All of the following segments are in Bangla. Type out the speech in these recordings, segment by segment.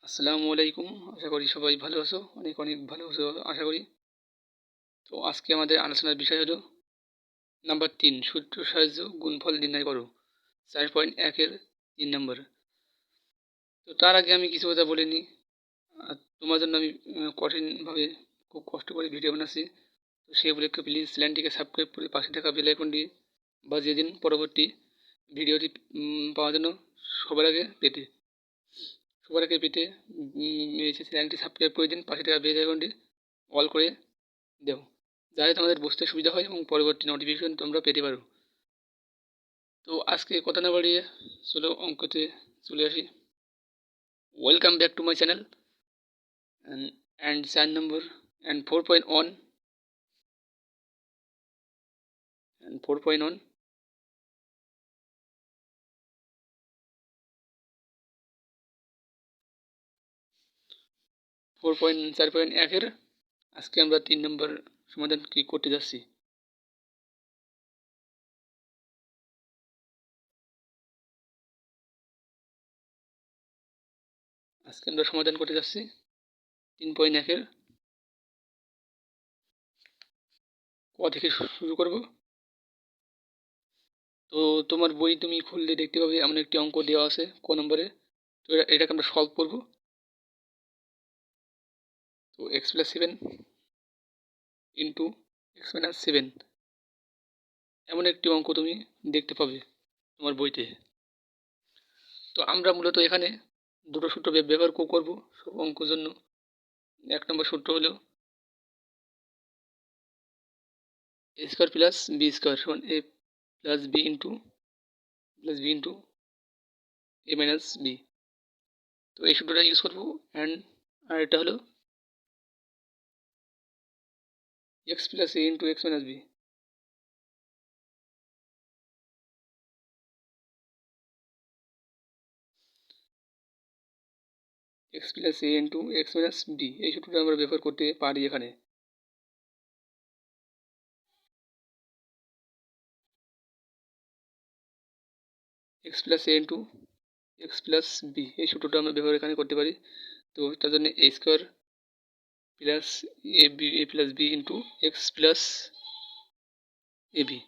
আসসালামু আলাইকুম। আশা করি সবাই ভালো আছো, অনেক অনেক ভালো আছো আশা করি। তো আজকে আমাদের আলোচনার বিষয় হলো নাম্বার 3, সূত্র সাহায্য গুণফল নির্ণয় করো, 4.1 এর 3 নম্বর। তো তার আগে আমি কিছু কথা বলে নিই। তোমার জন্য আমি কঠিনভাবে খুব কষ্ট করে ভিডিও বানাচ্ছি। তো সেগুলোকে প্লিজ চ্যানেলটিকে সাবস্ক্রাইব করে পাশে থাকা বেল আইকনটি বাজিয়ে দিন পরবর্তী ভিডিওটি পাওয়ার জন্য সবার আগে পেতে চ্যানেলটি সাবস্ক্রাইব করে দিন, পাশে থাকা বেল আইকনটি অল করে দেও, যাতে তোমাদের বুঝতে সুবিধা হয় এবং পরবর্তী নোটিফিকেশন তোমরা পেতে পারো। তো আজকে কথা না বাড়িয়ে চলো অঙ্কতে চলে আসি। Welcome back to my channel and 4 number and 4.1 and 4.1 4.1 এর আজকে আমরা 3 নম্বর সমাধান কি করতে যাচ্ছি। আজকে আমরা সমাধান করতে যাচ্ছি 3.1 এর ক থেকে শুরু করব। তো তোমার বই তুমি খুললে দেখতে পাবে এমন একটি অঙ্ক দেওয়া আছে ক নম্বরে। তো এটাকে আমরা সলভ করব। তো x+7 ইন্টু x-7 এমন একটি অঙ্ক তুমি দেখতে পাবে তোমার বইতে। তো আমরা মূলত এখানে দুটো সূত্র ব্যবহার করব সব অঙ্কের জন্য। 1 নম্বর সূত্র হলো a square plus B square সমান a plus B into a minus B. তো এই সূত্রটা ইউজ করবো। অ্যান্ড আর এটা হলো x plus a into x minus B. x plus a into x minus B এই সূত্রটা আমরা ব্যবহার করতে পারি এখানে। x plus a into x plus B এই সূত্রটা আমরা ব্যবহার এখানে করতে পারি। তো তার জন্য a square plus A plus B into X plus A B.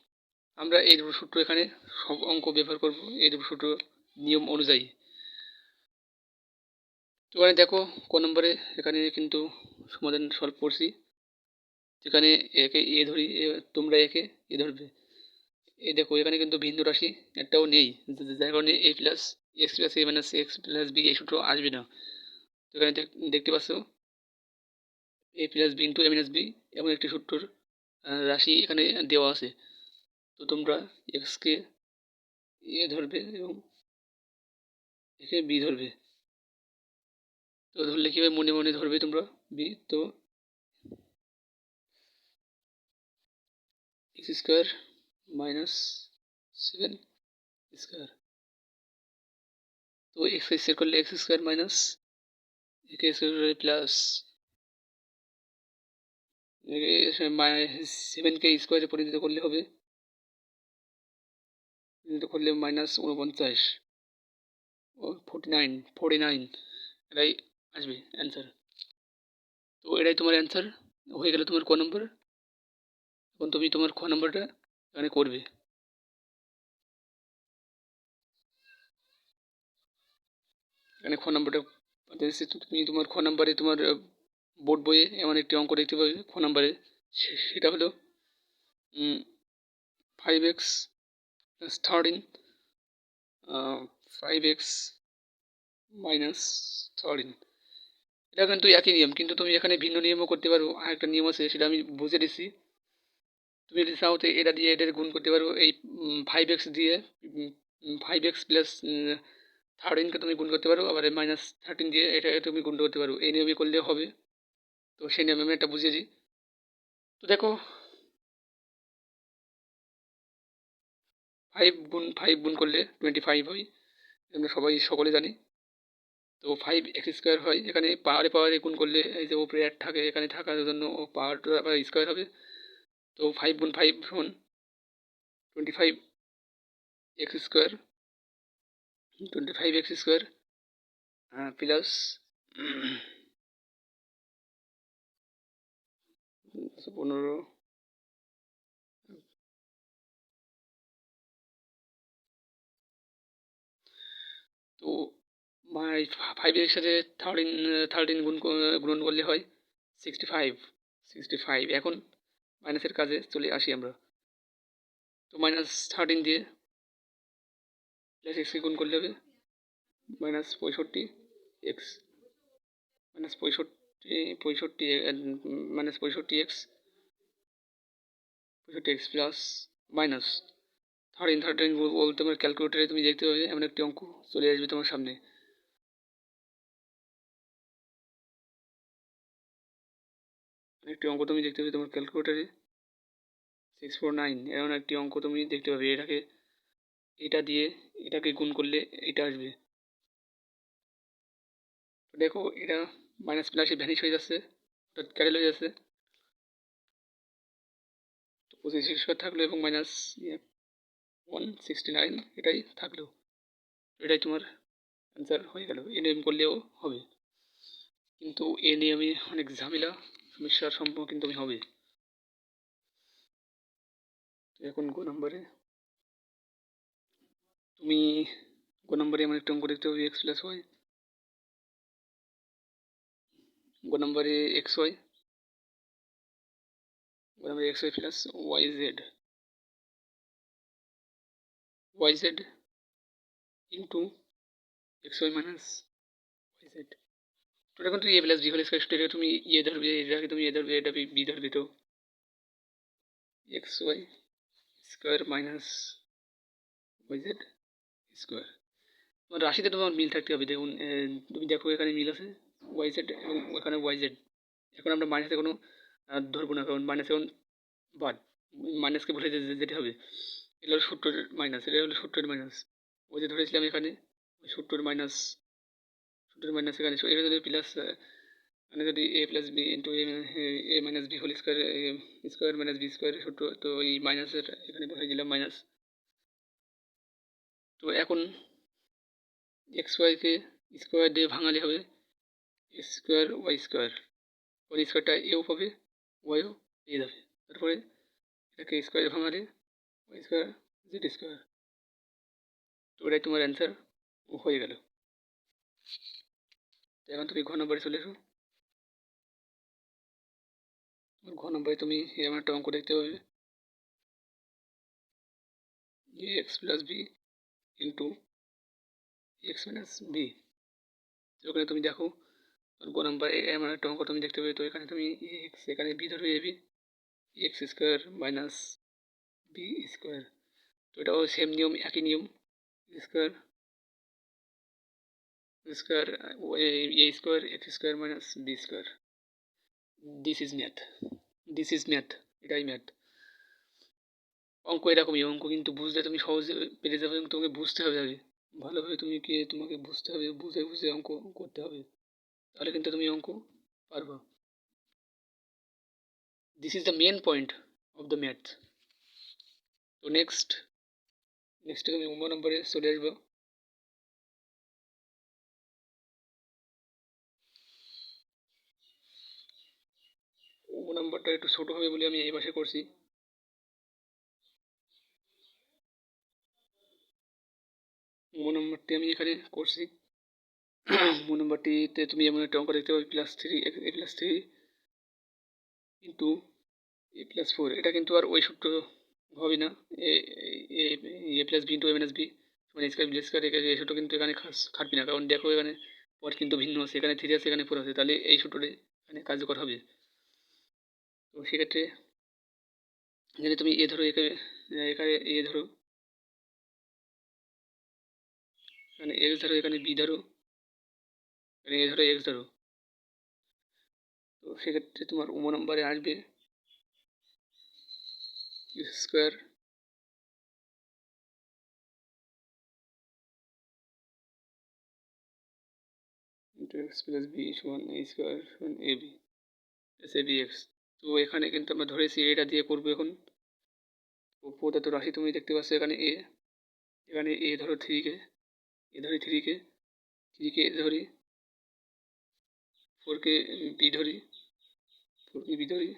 আমরা এই দুটো সূত্র এখানে সব অঙ্ক ব্যবহার করব এই দুটো সূত্র নিয়ম অনুযায়ী। তো এখানে দেখো ক নম্বরে এখানে কিন্তু সমাধান সলভ করছি। যেখানে একে এ ধরি, তোমরা একে এ ধরবে। এই দেখো এখানে কিন্তু ভিন্ন রাশি একটাও নেই, যার কারণে এ প্লাস এক্স প্লাস এ মাইনাস এক্স প্লাস বি এই সূত্র আসবে না। তো এখানে দেখতে পাচ্ছ এ plus B into A minus B এমন একটি সূত্রর রাশি এখানে দেওয়া আছে। তো তোমরা এক্সকে এ ধরবে এবং একে বি ধরবে। তো ধরলে কীভাবে মনে মনে ধরবে তোমরা বি। তো এক্স স্কোয়ার মাইনাস 7 স্কোয়ার। তো এক্স সেট করলে এক্স স্কোয়ার মাইনাস একে স্কোয়ার প্লাস 7কে স্কোয়ারে পরিণত করলে হবে, মাইনাস 49 ও 49 এটাই আসবে অ্যান্সার। তো এটাই তোমার অ্যান্সার হয়ে গেল তোমার ক নম্বর। এখন তুমি তোমার খ নম্বরটা এখানে করবে। এখানে খ নম্বরটা তুমি তোমার খ নম্বরে তোমার বোর্ড বইয়ে এমন একটি অঙ্ক দেখতে পাবে খ নম্বরে। সেটা হলো 5x প্লাস 13 5x মাইনাস 13। এটা কিন্তু একই নিয়ম, কিন্তু তুমি এখানে ভিন্ন নিয়মও করতে পারো। আর একটা নিয়ম আছে সেটা আমি বুঝে দিচ্ছি। তুমি যদি চাও তো এটা দিয়ে এটার গুণ করতে পারো। এই 5x দিয়ে 5x প্লাস 13কে তুমি গুণ করতে পারো, আবার মাইনাস 13 দিয়ে এটা তুমি গুণ করতে পারো। এই নিয়মে করলে হবে। তো সেই নিয়মে আমি একটা বুঝিয়ে দিই। তো দেখো 5 গুণ করলে 25 হয়, আমরা সকলে জানি। তো 5x স্কোয়ার হয়, এখানে পাওয়ারে গুণ করলে এই যে উপরে অ্যাড থাকে এখানে থাকার জন্য ও পাওয়ারটা আবার স্কোয়ার হবে। তো 5 গুণ 5 সমান 25x স্কোয়ার প্লাস 15। তো 5 এর সাথে 13 গুণন করলে হয় 65। 65 এখন মাইনাসের কাজে চলে আসি আমরা। তো -13 দিয়ে প্লাস এক্সকে গুণ করলে হবে -65 এক্স, -65 -65 এক্স প্লাস মাইনাস 13 বলতে তোমার ক্যালকুলেটারে তুমি দেখতে পাবে এমন একটি অঙ্ক চলে আসবে তোমার সামনে। একটি অঙ্ক তুমি দেখতে পাবে তোমার ক্যালকুলেটারে 649 এমন একটি অঙ্ক তুমি দেখতে পাবে। এটা দিয়ে এটাকে গুণ করলে এটা আসবে। দেখো এটা মাইনাস প্লাসে ভ্যানিশ হয়ে যাচ্ছে, ক্যারেল হয়ে যাচ্ছে। তো 25 থাকলো এবং মাইনাস 169 এটাই থাকলো। এটাই তোমার অ্যান্সার হয়ে গেল। এ নিয়ম করলেও হবে, কিন্তু এ নিয়মে অনেক ঝামেলা সমস্যার সম্মুখীন তুমি হবে। তো এখন তুমি গো নম্বরে এমন একটা অঙ্ক দেখতে হবে এক্স প্লাস ওয়াই। গো নম্বরে X Y plus Y Z into X Y minus Y Z. তো এখন তুমি A plus B whole square, এটা তুমি ইয়ে ধরবে, এটাকে তুমি এ ধরবে, এটা বি ধরবে। তো X Y square minus Y Z square. তোমার রাশিতে তোমার মিল থাকতে হবে। দেখুন তুমি দেখো এখানে মিল আছে ওয়াই জেড এবং এখানে ওয়াই জেড। এখন আমরা মাইনাসে কোনো ধরবো না, কারণ মাইনাস এখন বাদ, মাইনাসকে বলে যেতে হবে। এটা হলো সূত্রের মাইনাস, এটা হলো সূত্রের মাইনাস। ওই যে ধরেছিলাম এখানে ওই সূত্রের মাইনাস এখানে এটা যদি প্লাস, মানে যদি A plus B into A minus B whole square square minus B square সূত্র, তো এই মাইনাসের এখানে বসাই দিলাম মাইনাস। তো এখন এক্স ওয়াইকে স্কোয়ার দিয়ে ভাঙালে হবে স্কোয়ার ওয়াই স্কোয়ার, ওই স্কোয়ারটা এও পাবে ওয়াইও পেয়ে যাবে। তারপরে এটাকে স্কোয়ারে ভাঙালে ওয়াই স্কোয়ার জেড স্কোয়ার। তো এটাই তোমার অ্যান্সার হয়ে গেল। এখন তুমি ঘ নম্বরে চলে এসো। ঘ নম্বরে তুমি এরকম একটা অঙ্ক দেখতে পাবে A X plus B into X minus B. ওখানে তুমি দেখো ঘ নম্বর এমন একটা অঙ্ক তুমি দেখতে পাবে। তো এখানে তুমি এক্স, এখানে বি ধরবে AB, X square minus B square. তো এটাও সেম নিয়ম, একই নিয়ম, square square A square X square minus B square. This is math, এটাই ম্যাথ। অঙ্ক এরকমই, অঙ্ক কিন্তু বুঝলে তুমি সহজে পেরে যাবে এবং তোমাকে বুঝতে হবে আগে ভালোভাবে। তোমাকে বুঝতে হবে, বুঝে বুঝে অঙ্ক করতে হবে, তাহলে কিন্তু তুমি অঙ্ক পারবা। This is the main point of the math. তো নেক্সট তুমি 9 নম্বরে চলে আসবো। নম্বরটা একটু ছোট হবে বলে আমি এই পাশে করছি। নম্বরটি আমি এখানে করছি। নম্বরটিতে তুমি এমন একটা অঙ্ক দেখতে পাবে +3 ইন্টু a+4। এটা কিন্তু আর ওই সূত্র হবে না, এ plus B into A minus B মানে স্কোয়ার বি স্কোয়ার। এই সূত্র কিন্তু এখানে খাটবি না, কারণ দেখো এখানে পর কিন্তু ভিন্ন আছে, এখানে 3 আছে এখানে 4 আছে, তাহলে এই সূত্রটি এখানে কার্যকর হবে। তো সেক্ষেত্রে যদি তুমি এ ধরো, এখানে এ ধরো, এখানে এক্স ধরো, এখানে বি ধরো, এখানে এ ধরো এক্স ধরো। তো সেক্ষেত্রে তোমার নম্বরে আসবে square into X plus B সমান এ স্কোয়ার সমান A B plus A B X. তো এখানে কিন্তু আমরা ধরেছি এটা দিয়ে করবো এখন। প্রদত্ত রাশি তুমি দেখতে পাচ্ছ এখানে এখানে এ ধরো 3 কে, এ ধরি 3 কে এ ধরি, 4কে বি ধরি, 4কে বি ধরি,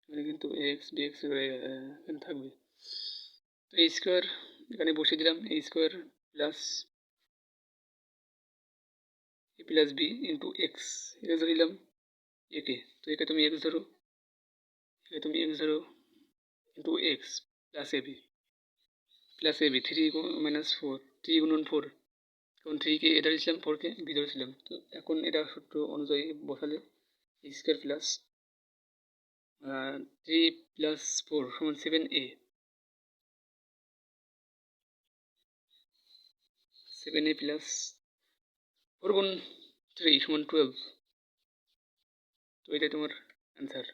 এখানে কিন্তু এক্স বি এক্স এখানে থাকবে। তো এই স্কোয়ার এখানে বসিয়ে দিলাম, এই square plus A plus B into x, এটা ধরিলাম একে, তো একে তুমি এক্স ধরো, একে তুমি এক্স ধরো into X plus A B 3 - 4, 3 × 4, এখন 3কে এ ধরেছিলাম, 4কে বি ধরেছিলাম। তো এখন এটা সূত্র অনুযায়ী বসালে square plus 3 + 4 = 7a, 7a plus 4 × 3 = 12। তো এটাই তোমার অ্যান্সার।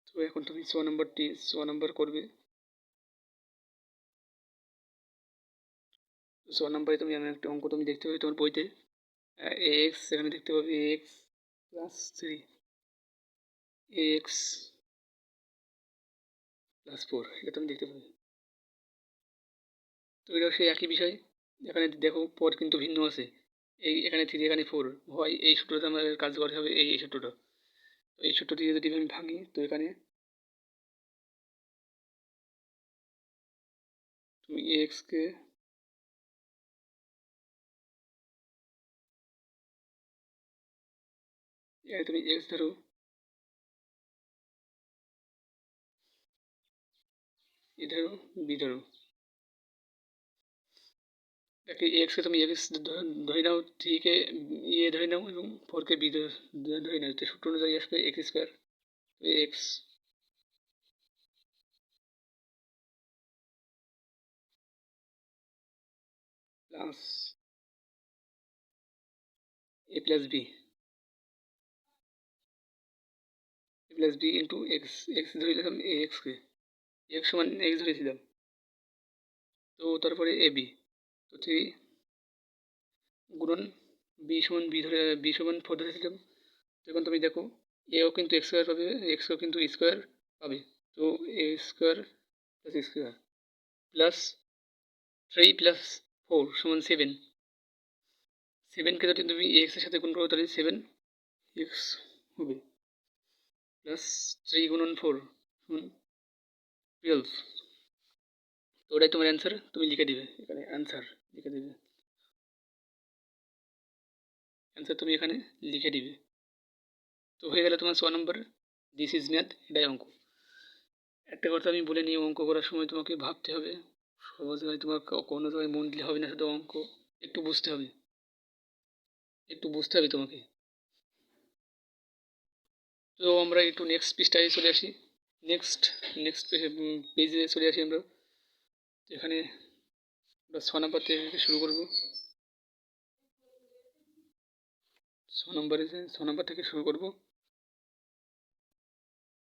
তো এখন তুমি 6 নম্বর করবে। 6 নম্বরে তুমি এমন একটা অঙ্ক তুমি দেখতে পাবে তোমার বইতে, এক্স এখানে দেখতে পাবে এক্স প্লাস 3, এক্স প্লাস 4, এটা তুমি দেখতে পাবে। তো এটাও সেই একই বিষয়, এখানে দেখো পদ কিন্তু ভিন্ন আছে, এখানে 3 এখানে 4 হয়, এই সূত্রটা আমাদের কার্যকর হবে, এই সূত্রটা। তো এই সূত্র দিয়ে যদি আমি ভাঙি, তো এখানে তুমি এক্সকে এখানে তুমি এক্স ধরো, এ ধরো, বি ধরো, একে এক্সকে তুমি এক্স ধরে নাও, 3কে এ ধরে নাও এবং 4কে বি ধরে নাও, তো সূত্র অনুযায়ী আসবে X square, X plus A plus B, A plus B into X, X ধরেছিলাম এ এক্সকে, এক্স সমান এক্স ধরেছিলাম, তো তারপরে এ বি, তো 3 গুণন বি সমান 4 ধরেছিলাম। এখন তুমি দেখো এও কিন্তু এক্স স্কোয়ার পাবে, এক্সও কিন্তু স্কোয়ার পাবে, তো A square plus square plus 3 + 4 = 7, 7কে যদি তুমি এক্স এর সাথে গুণ করো তাহলে 7 এক্স হবে, প্লাস 3 × 4 = 12। তো ওটাই তোমার অ্যান্সার, তুমি লিখে দিবে এখানে অ্যান্সার, লিখে দিবে অ্যান্সার, তুমি এখানে লিখে দিবে। তো হয়ে গেলে তোমার 6 নম্বর দিস ইজ ম্যাথ, এটাই অঙ্ক। একটা কথা আমি বলে নিই, অঙ্ক করার সময় তোমাকে ভাবতে হবে, সহজ হয়, তোমার কোনো জায়গায় মন দিলে হবে না, শুধু অঙ্ক একটু বুঝতে হবে, একটু বুঝতে হবে তোমাকে। তো আমরা একটু নেক্সট পৃষ্ঠায় চলে আসি, নেক্সট নেক্সট পেজে চলে আসি আমরা। এখানে আমরা 6 নম্বর থেকে শুরু করবো, 6 নম্বর থেকে শুরু করবো।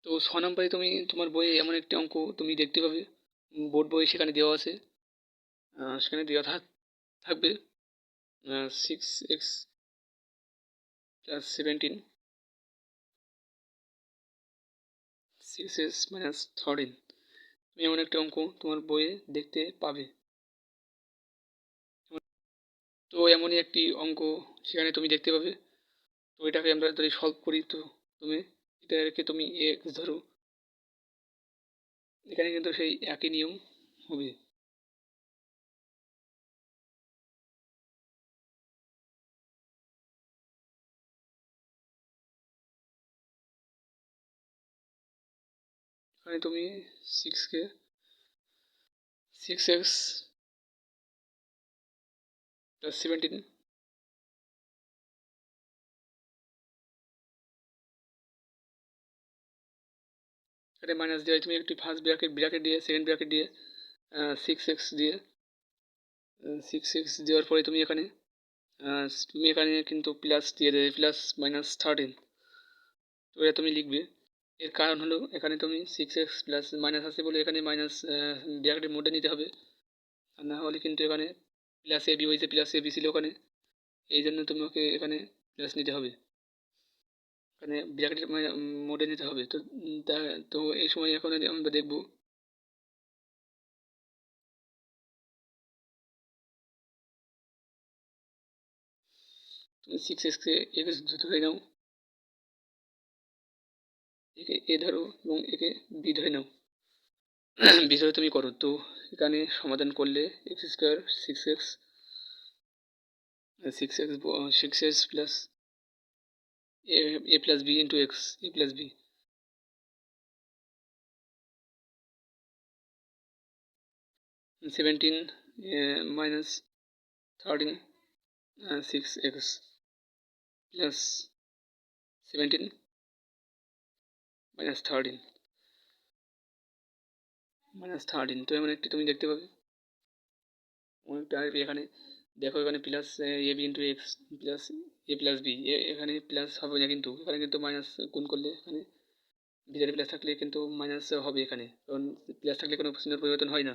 তো 6 নম্বরে তুমি তোমার বইয়ে এমন একটি অঙ্ক তুমি দেখতে পাবে, বোর্ড বই সেখানে দেওয়া আছে, সেখানে দেওয়া থাকবে 6x + 17, 6s - 13, তুমি এমন একটা অঙ্ক তোমার বইয়ে দেখতে পাবে। তো এমনই একটি অঙ্ক সেখানে তুমি দেখতে পাবে। তো এটাকে আমরা যদি সলভ করি, তো তুমি এটাকে তুমি এক্স ধরো, এখানে কিন্তু সেই একই নিয়ম হবে। এখানে তুমি 6x + 17, এখানে মাইনাস দিয়ে তুমি একটি ফার্স্ট ব্র্যাকেট দিয়ে, সেকেন্ড ব্র্যাকেট দিয়ে 6x দিয়ে, 6x দেওয়ার পরে তুমি এখানে কিন্তু প্লাস দিয়ে দেবে, +-13, তো এটা তুমি লিখবে। এর কারণ হলো এখানে তুমি 6x প্লাস মাইনাস আছে বলে এখানে মাইনাস ব্র্যাকেটের মোডে নিতে হবে, আর না হলে কিন্তু এখানে প্লাস এ বি হয়েছে, প্লাস এ বি ছিল ওখানে, এই জন্য তোমাকে এখানে প্লাস নিতে হবে, এখানে ব্র্যাকেটের মোডে নিতে হবে। তো তো এই সময় এখন আমরা দেখব তুমি 6x-কে এক্স ধরে নাও, একে এ ধরো এবং একে বি ধরে নাও। বি ধরে তুমি করো। তো এখানে সমাধান করলে X square six X plus A plus B into X, A plus B, 17 minus 13 6x plus 17 minus 13 তো এমন একটি তুমি দেখতে পাবে। অনেকটা আসবে এখানে, দেখো এখানে plus A B into X plus A plus B, এখানে প্লাস হবে না, কিন্তু এখানে কিন্তু মাইনাস গুণ করলে এখানে ভিতরে প্লাস থাকলে কিন্তু মাইনাস হবে এখানে, কারণ প্লাস থাকলে কোনো চিহ্নের পরিবর্তন হয় না।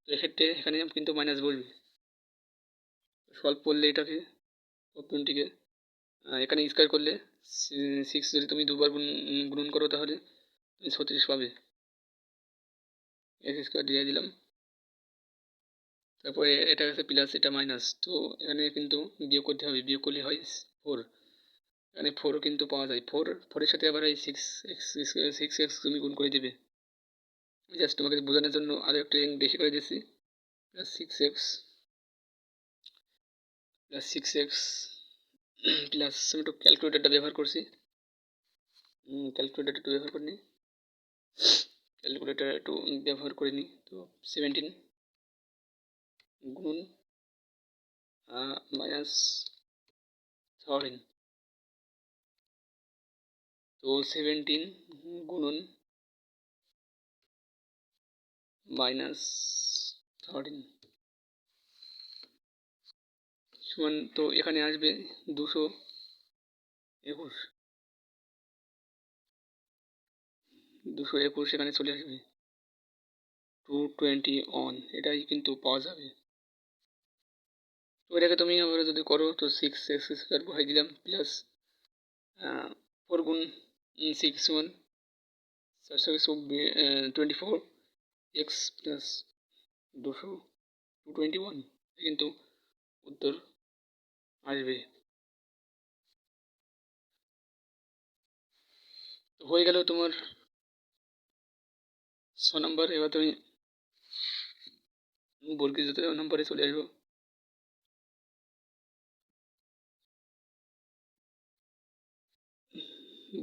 তো এক্ষেত্রে এখানে কিন্তু মাইনাস বলবে। সলভ করলে এটাকে অপশনটিকে এখানে স্কোয়ার করলে 6 যদি তুমি দুবার গুণন করো তাহলে তুমি 36 পাবে। এক্স স্কোয়ার দিয়ে দিলাম, তারপরে এটা আছে প্লাস, এটা মাইনাস, তো এখানে কিন্তু বিয়োগ করতে হবে, বিয়োগ করলে হয় 4। এখানে 4 কিন্তু পাওয়া যায়, 4-এর সাথে আবার এই 6x তুমি গুণ করে দেবে। জাস্ট তোমাকে বোঝানোর জন্য আরও একটু বেশি করে দিচ্ছি, প্লাস 6x প্লাস আমি একটু ক্যালকুলেটারটা ব্যবহার করছি, ক্যালকুলেটার একটু ব্যবহার করে নিই, ক্যালকুলেটার একটু ব্যবহার করে নিই। তো 17 গুণন মাইনাস 13, তো 17 গুণন মাইনাস 13 সমান, তো এখানে আসবে 221 এখানে চলে আসবে 221, এটাই কিন্তু পাওয়া যাবে। তো এটাকে তুমি আবার যদি করো তো 6x² বসাই দিলাম প্লাস 4 গুণ 6 সমান 24 এক্স প্লাস 221 কিন্তু উত্তর আসবে। তো হয়ে গেল তোমার 6 নম্বর। এবার তুমি বর্গীয় নম্বরে চলে আসবো।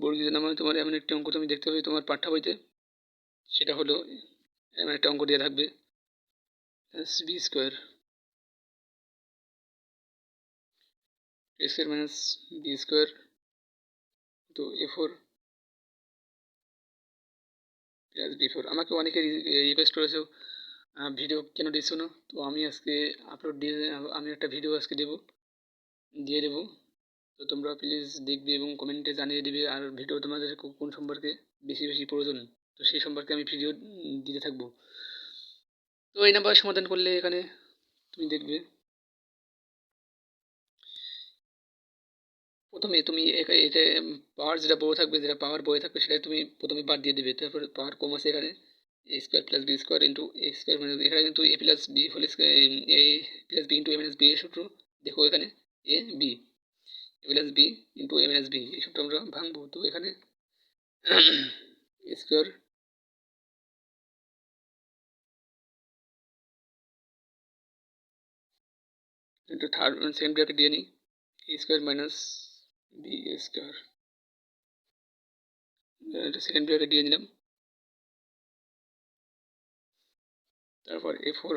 বর্গীয় নাম্বার তোমার এমন একটি অঙ্ক তুমি দেখতে পাবে তোমার পাঠ্য বইতে, সেটা হলো এমন একটা অঙ্ক দিয়ে থাকবে B square minus B square, তো A4 প্লাস B4। আমাকে অনেকে রিকোয়েস্ট করেছো ভিডিও কেন দিচ্ছ না, তো আমি আজকে আমি একটা ভিডিও আজকে দিয়ে দেবো। তো তোমরা প্লিজ দেখবে এবং কমেন্টে জানিয়ে দিবে, আর ভিডিও তোমাদের কোন সম্পর্কে বেশি বেশি প্রয়োজন, তো সেই সম্পর্কে আমি ভিডিও দিতে থাকবো। তো এই নাম্বার সমাধান করলে এখানে তুমি দেখবে প্রথমে তুমি এটা পাওয়ার যেটা বড় থাকবে, যেটা পাওয়ার বড় থাকবে সেটা তুমি প্রথমে বাদ দিয়ে দেবে, তারপরে পাওয়ার কম আছে এখানে A square plus B square into X square, মানে এখানে কিন্তু A plus B whole square, A plus B into A minus B এর সূত্র দেখো এখানে A B, A plus B into A minus B, এই সূত্র আমরা ভাঙবো। তো এখানে square into third second bracket দিয়ে নিই A square minus B square, second bracket দিয়ে নিলাম, তারপর A4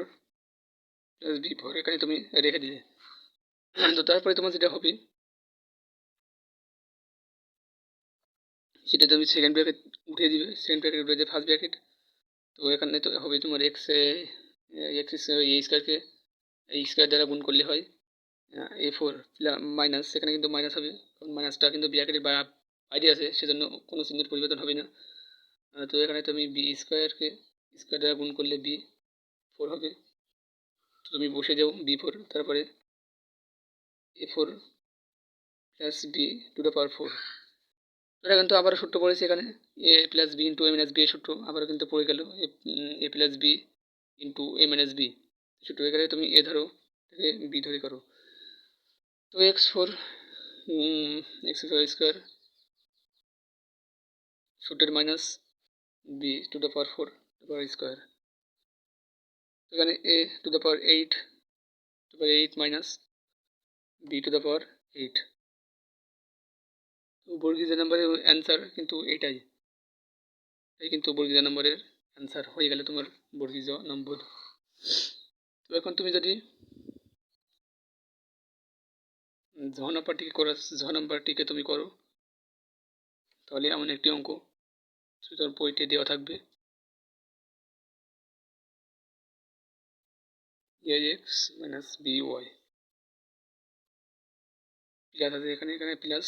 প্লাস B4 এখানে তুমি রেখে দিলে। তো তারপরে তোমার যেটা হবে সেটা তুমি সেকেন্ড ব্র্যাকেট উঠিয়ে দিবে, সেকেন্ড ব্র্যাকেট উঠে দিয়ে ফার্স্ট ব্র্যাকেট, তো এখানে তো হবে তোমার এক্স এ স্কোয়ারকে এই স্কোয়ার দ্বারা গুণ করলে হয় A4 মাইনাস, সেখানে কিন্তু মাইনাস হবে কারণ মাইনাসটা কিন্তু ব্র্যাকেটের বাইরে আছে, সেজন্য কোনো চিহ্নের পরিবর্তন হবে না। তো এখানে তুমি বি স্কোয়ারকে স্কোয়ার দ্বারা গুণ করলে B4 হবে, তো তুমি বসে যাও B4, তারপরে A4 plus B to the power 4। এটা কিন্তু আবার সূত্র পড়েছে এখানে A plus B into A minus B এর সূত্র আবার কিন্তু পড়ে গেল A plus B into A minus B সূত্র, এখানে তুমি এ ধরো, বি ধরে করো। তো x4 এক্স স্কোয়ার শুটের minus B to the power 4 power square. এখানে A to the power 8 minus B to the power 8। তো বর্গীয় নাম্বারের অ্যান্সার কিন্তু এটাই কিন্তু বর্গীয় নাম্বারের অ্যান্সার হয়ে গেলে তোমার বর্গীয় নম্বর। তো এখন তুমি যদি ঝ নাম্বারটিকে তুমি করো, তাহলে এমন একটি অঙ্ক সেটার বইতে দেওয়া থাকবে ax মাইনাস by প্লাস আছে এখানে plus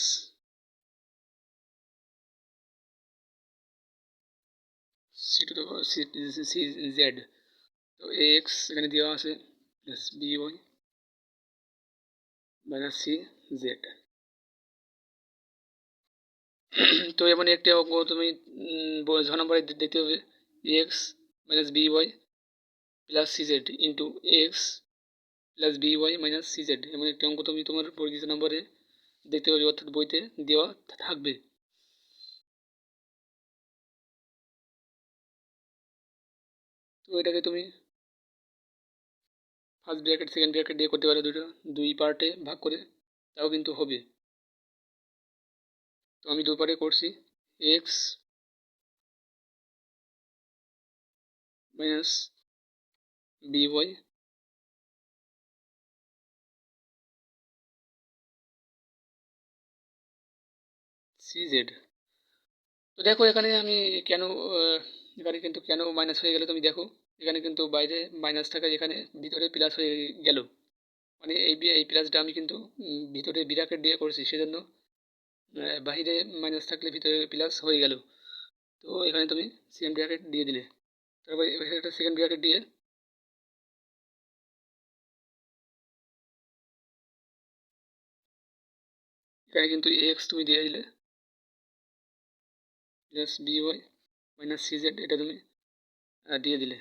C to the power C Z. তো ax এখানে দেওয়া আছে plus by minus C Z. তো এমন একটি অঙ্ক তুমি ঝ নম্বরে দিতে হবে X minus B Y plus C Z into X plus B Y minus C Z. এমন একটি অঙ্ক তুমি তোমার বর্গীয় নম্বরে দেখতে পাবে, অর্থাৎ বইতে দেওয়া থাকবে। তো এটাকে তুমি ফার্স্ট ব্র্যাকেট সেকেন্ড ব্র্যাকেট দিয়ে করতে পারো, দুই পার্টে ভাগ করে, তাও কিন্তু হবে। তো আমি দুই পার্টে করছি X minus B Y C Z. তো দেখো এখানে আমি কেন এখানে কিন্তু কেন মাইনাস হয়ে গেল তুমি দেখো, এখানে কিন্তু বাইরে মাইনাস থাকা এখানে ভিতরে প্লাস হয়ে গেল, মানে এই প্লাসটা আমি কিন্তু ভিতরে ব্র্যাকেট দিয়ে করছি, সেজন্য বাইরে মাইনাস থাকলে ভিতরে প্লাস হয়ে গেল। তো এখানে তুমি সেকেন্ড ব্র্যাকেট দিয়ে দিলে, তারপরে একটা সেকেন্ড ব্র্যাকেট দিয়ে এখানে কিন্তু এক্স তুমি দিয়ে দিলে plus B Y minus C Z, এটা তুমি দিয়ে দিলে।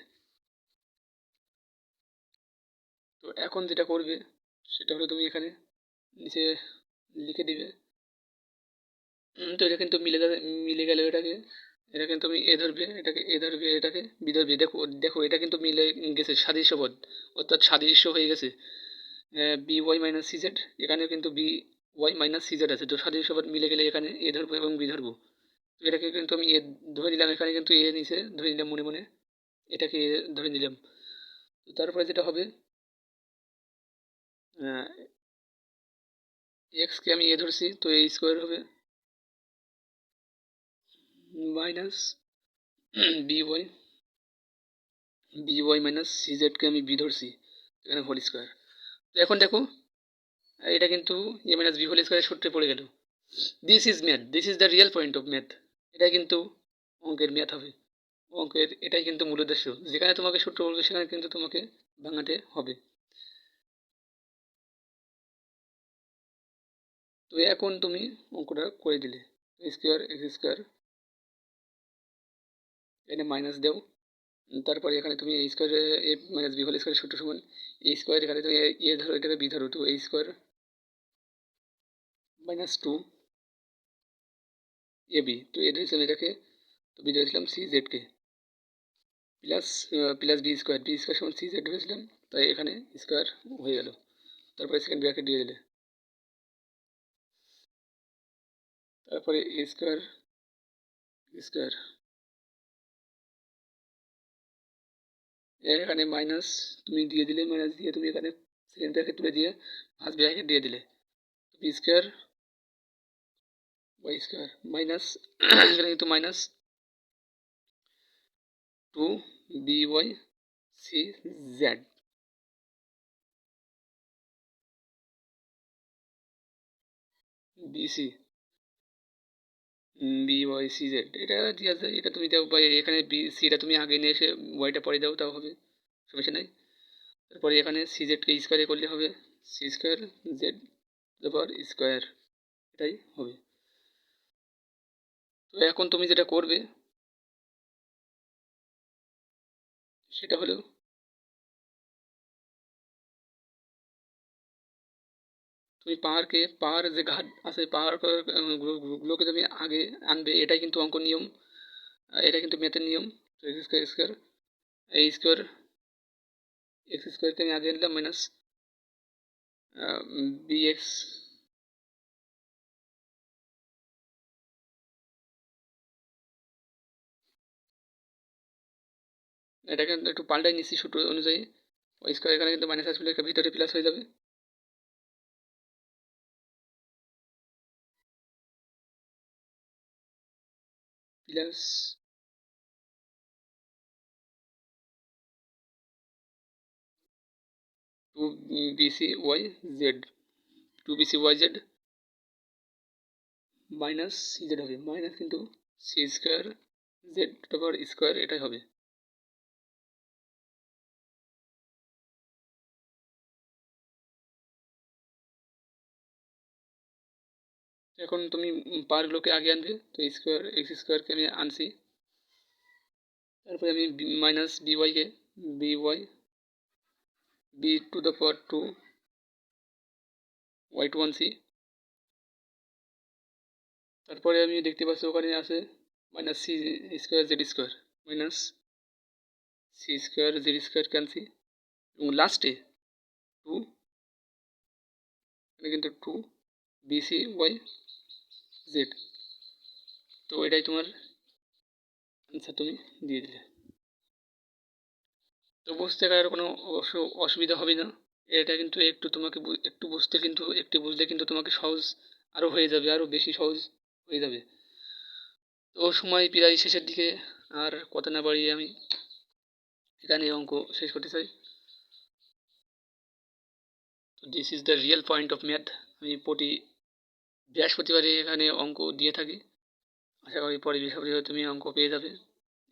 তো এখন যেটা করবে সেটা হলো তুমি এখানে নিচে লিখে দিবে। তো এটা কিন্তু মিলে গেল, এটা কিন্তু তুমি এ ধরবে, এটাকে এ ধরবে, এটাকে বি ধরবে। দেখো দেখো এটা কিন্তু মিলে গেছে, সাদৃশ্যপদ অর্থাৎ সাদৃশ্য হয়ে গেছে। B Y minus C Z, এখানে কিন্তু B Y minus C Z আছে, তো সাদৃশ্যপদ মিলে গেলে এখানে এ ধরবো এবং বি ধরবো। তো এটাকে কিন্তু আমি এ ধরে নিলাম, এখানে কিন্তু এ নিচে ধরে নিলাম মনে মনে, এটাকে এ ধরে নিলাম। তো তারপরে যেটা হবে এক্সকে আমি এ ধরছি, তো এ স্কোয়ার হবে minus B Y minus C জেডকে আমি বি ধরছি, এখানে হোল স্কোয়ার। তো এখন দেখো এটা কিন্তু এ মাইনাস বি হোল স্কোয়ারের সূত্রে পড়ে গেল। This is math, this is the real point of math. এটাই কিন্তু অঙ্কের ম্যাথ হবে, অঙ্কের এটাই কিন্তু মূল উদ্দেশ্য। যেখানে তোমাকে সূত্র বলবে সেখানে কিন্তু তোমাকে ভাঙাতে হবে। তো এখন তুমি অঙ্কটা করে দিলে, স্কোয়ার এক্স স্কোয়ার এখানে মাইনাস দেও, তারপরে এখানে তুমি এ স্কোয়ার এ মাইনাস বি হোল স্কোয়ারের সূত্র সমান এ স্কোয়ার, এখানে তুমি এ ধরো, এটাকে বি ধরো, তো A square minus two A B. তো এ ধরেছিলাম এটাকে, তো বি ধরেছিলাম সি জেডকে, প্লাস প্লাস বি স্কোয়ার সমান সি জেড ধরেছিলাম, তাই এখানে স্কোয়ার হয়ে গেল। তারপরে সেকেন্ড ব্র্যাকেট দিয়ে দিলে, তারপরে এ স্কোয়ার স্কোয়ার এখানে মাইনাস তুমি দিয়ে দিলে, মাইনাস দিয়ে তুমি এখানে সেকেন্ড ব্র্যাকেট তুলে দিয়ে ফার্স্ট ব্র্যাকেট দিয়ে দিলে, B square Y square minus এখানে কিন্তু minus two B Y C Z BC B Y C Z, এটা ঠিক আছে, এটা তুমি দাও, বা এখানে বি সিটা তুমি আগে নিয়ে এসে ওয়াইটা পরে দাও, তাও হবে, সমস্যা নেই। তারপরে এখানে সি জেডকে স্কোয়ারে করলে হবে সি স্কোয়ার জেড তারপর স্কোয়ার, এটাই হবে। তো এখন তুমি যেটা করবে সেটা হলো তুমি পাহাড় যে ঘাট আছে পাহাড় গুলোকে তুমি আগে আনবে, এটাই কিন্তু অঙ্ক নিয়ম, এটা কিন্তু ম্যাথের নিয়ম। তো এক্স স্কোয়ার এই স্কোয়ার এক্স স্কোয়ারকে আমি আগে আনলাম মাইনাস bx, এটাকে একটু পাল্টাই নিচ্ছি সূত্র অনুযায়ী। ওই স্কোয়ার এখানে কিন্তু মাইনাস আসলে ভিতরে প্লাস হয়ে যাবে, plus 2bcy z, 2bcyz minus cz হবে, মাইনাস কিন্তু C square Z power square এটাই হবে। এখন তুমি পাওয়ারগুলোকে আগে আনবে, তো স্কোয়ার এক্স স্কোয়ারকে আমি আনছি, তারপরে আমি মাইনাস বিওয়াইকে B Y B to the power 2 Y two আনছি, তারপরে আমি দেখতে পাচ্ছি ওখানে আছে minus C square Z square, minus C square Z square আনছি, এবং লাস্টে 2, এখানে কিন্তু 2 বিসি ওয়াই জেড। তো এটাই তোমার আনসার, তুমি দিয়ে দিলে। তো বুঝতে আর কোনো অসুবিধা হবে না, এটা কিন্তু একটু তোমাকে একটু বুঝতে কিন্তু একটু বুঝলে কিন্তু তোমাকে সহজ আরও হয়ে যাবে, আরও বেশি সহজ হয়ে যাবে। তো সময় প্রায় শেষের দিকে, আর কথা না বাড়িয়ে আমি এখানে অঙ্ক শেষ করতে চাই। তো this is the real point of math. আমি প্রতি বৃহস্পতিবারে এখানে অঙ্ক দিয়ে থাকি, আশা করি পরে বৃহস্পতিবার তুমি অঙ্ক পেয়ে যাবে।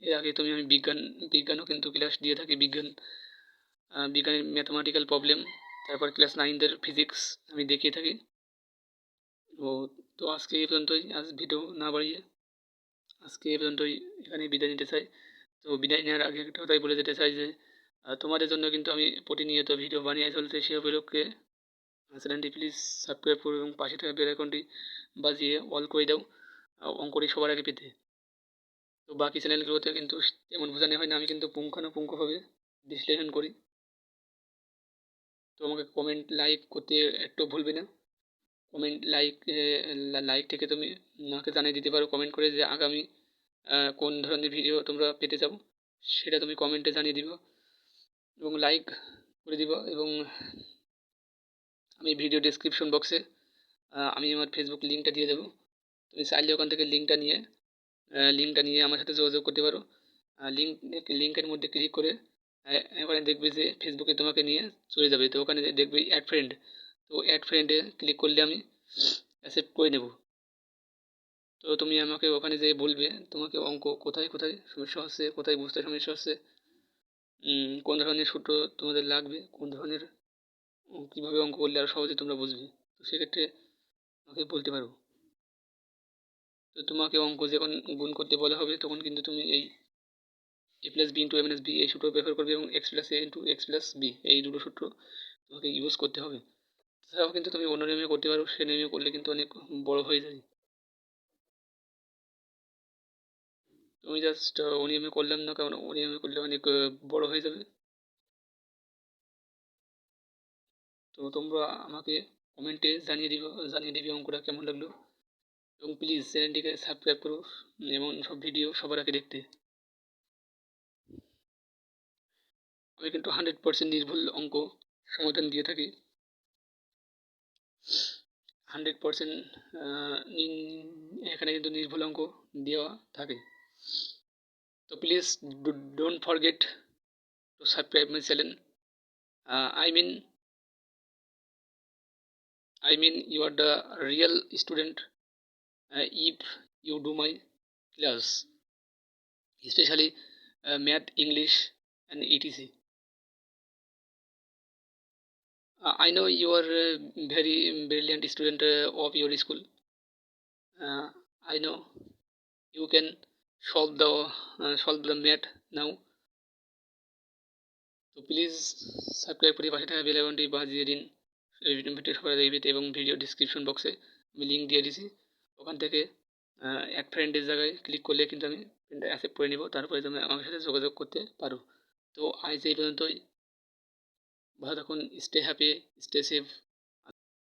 এর আগে আমি বিজ্ঞানও কিন্তু ক্লাস দিয়ে থাকি, বিজ্ঞানের ম্যাথমেটিক্যাল প্রবলেম, তারপর ক্লাস 9-দের ফিজিক্স আমি দেখিয়ে থাকি। ও তো আজকে এই পর্যন্তই, আজ ভিডিও না বাড়িয়ে আজকে এই পর্যন্তই এখানে বিদায় নিতে চাই। তো বিদায় নেওয়ার আগে একটা কথাই বলে যেতে চাই যে তোমাদের জন্য কিন্তু আমি প্রতিনিয়ত ভিডিও বানিয়ে চলতে, সে উপলক্ষে চ্যানেলটি প্লিজ সাবস্ক্রাইব করো এবং পাশে থাকা বেল আইকনটি বাজিয়ে অল করে দাও অঙ্কটি সবার আগে পেতে। তো বাকি চ্যানেলগুলোতে কিন্তু তেমন বোঝানো হয় না, আমি কিন্তু পুঙ্খানুপুঙ্খভাবে বিশ্লেষণ করি। তো আমাকে কমেন্ট লাইক করতে একটু ভুলবে না। কমেন্ট লাইক থেকে তুমি আমাকে জানিয়ে দিতে পারো কমেন্ট করে যে আগামী কোন ধরনের ভিডিও তোমরা পেতে চাও, সেটা তুমি কমেন্টে জানিয়ে দিবা এবং লাইক করে দিবা। এবং আমি ভিডিও ডেসক্রিপশন বক্সে আমি আমার ফেসবুক লিঙ্কটা দিয়ে দেবো, তুমি চাইলে ওখান থেকে লিঙ্কটা নিয়ে আমার সাথে যোগাযোগ করতে পারো। লিঙ্কের মধ্যে ক্লিক করে ওখানে দেখবে যে ফেসবুকে তোমাকে নিয়ে চলে যাবে, তো ওখানে দেখবে অ্যাড ফ্রেন্ড, তো অ্যাড ফ্রেন্ডে ক্লিক করলে আমি অ্যাকসেপ্ট করে নেব। তো তুমি আমাকে ওখানে যেয়ে বলবে তোমাকে অঙ্ক কোথায় কোথায় সমস্যা হচ্ছে, কোথায় বুঝতে সমস্যা হচ্ছে, কোন ধরনের সূত্র তোমাদের লাগবে, কোন ধরনের কীভাবে অঙ্ক করলে আরও সহজে তোমরা বুঝবে, তো সেক্ষেত্রে আমাকে বলতে পারো। তো তোমাকে অঙ্ক যখন গুণ করতে বলা হবে তখন কিন্তু তুমি এই এ plus B into A minus B এই সূত্র ব্যবহার করবে, এবং এক্স প্লাস এ ইন্টু এক্স প্লাস বি এই দুটো সূত্র তোমাকে ইউজ করতে হবে। তাছাড়াও কিন্তু তুমি অন্য নিয়মে করতে পারো, সে নিয়মে করলে কিন্তু অনেক বড় হয়ে যায়। তুমি জাস্ট অনিয়মে করলাম না, কারণ অনিয়মে করলে অনেক বড় হয়ে যাবে। তো তোমরা আমাকে কমেন্টে জানিয়ে দিবে অঙ্কটা কেমন লাগলো, এবং প্লিজ চ্যানেলটিকে সাবস্ক্রাইব করো এবং সব ভিডিও সবার আগে দেখতে। আমি কিন্তু 100% নির্ভুল অঙ্ক সমাধান দিয়ে থাকি, 100% এখানে কিন্তু নির্ভুল অঙ্ক দেওয়া থাকে। তো please don't forget to subscribe my channel. I mean you are the real student if you do my class, especially math, English, and etc. I know you are a very brilliant student of your school. I know you can solve the math now. তো প্লিজ সাবস্ক্রাইব করে পাশে থাকা বেল আইকনটি বাজিয়ে দিন এই ভিডিও সবাই দেখবে এবং ভিডিও ডিসক্রিপশন বক্সে আমি লিঙ্ক দিয়ে দিয়েছি। ওখান থেকে অ্যাড ফ্রেন্ডের জায়গায় ক্লিক করলে কিন্তু আমি ফ্রেন্ডে অ্যাকসেপ্ট করে নেব, তারপরে তুমি আমার সাথে যোগাযোগ করতে পারো। তো আজ এই পর্যন্তই। ভালো থাকুন, স্টে হ্যাপি, স্টে সেফ।